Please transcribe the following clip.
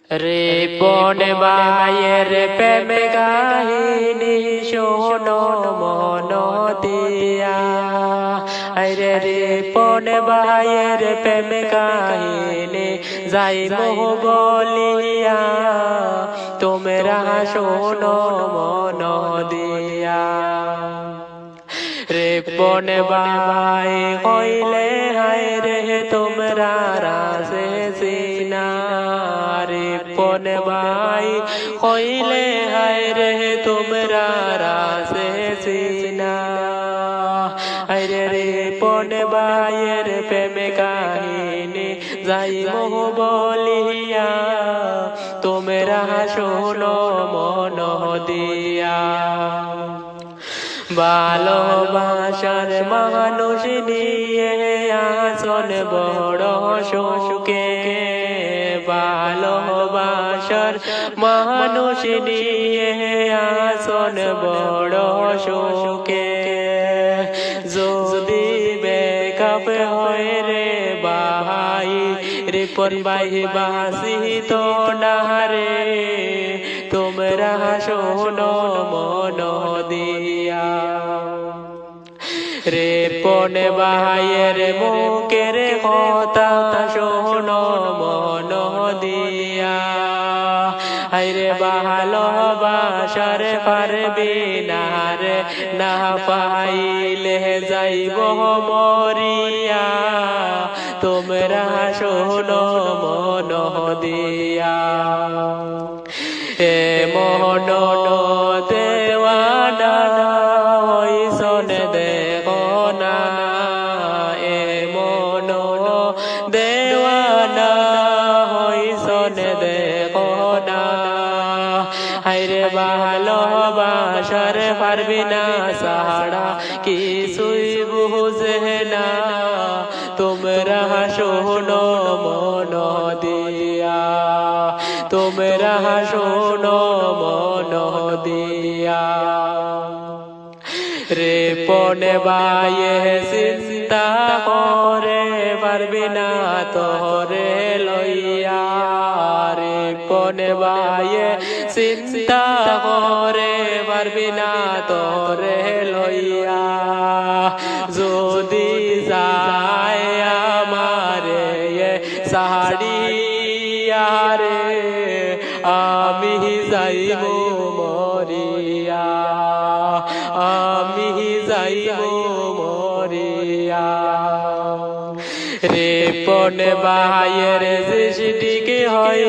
রে পন বায়ের প্রেম কাহিনী শোনো মন দিয়া। আরে রে পন বায়ের প্রেম কাহিনী যাই মোহ বলিয়া, তোমরা শোনো মন দিয়া। রে পন বাই কইলে হায় রে তোমরা রাসে সিনা। রে পন বাই কইলে হায় রে তোমরা রাসে সিনা। আরে রে পন বায়ের প্রেম কাহিনী যাই মোহ বলিয়া, তোমরা শোনো মন দিয়া। ভালোবাসার মানুষ নিয়ে আসন বড় শোকে, ভালোবাসার মানুষ নিয়ে আসন বড় শোকে। যদি বেকাপ হয় রে ভাই, রিপন ভাই বাসি তো না রে, তোমরা শোনো মন দিয়া। রে পন ভাইয়ের মুখের কথা শোনো মন দিয়া। আরে ভালোবাসার পারবি না রে, না পাইলে যাইব মরিয়া, তোমরা শোনো মন দিয়া। এ মন দেওয়ানা হইছন দেখো না, এ মন দেওয়ানা হইছন দেখো না। হায়রে ভালোবাসার পারবি না সাড়া কিছুই বুঝে না, তোমরা শোনো মন দিয়া। তোমরা শোনো মন দিয়া। রে পন বায়ে চিন্তা করে পারবি না তোরে লইয়া। রে পন বায়ে চিন্তা করে পারবি না তোরে লইয়া। যদি যায় আমারে সাড়িয়া রে, আমি যাইব মরিয়া, আমি যাইব মরিয়া। রে পন বায়ের সৃষ্টিকে হয়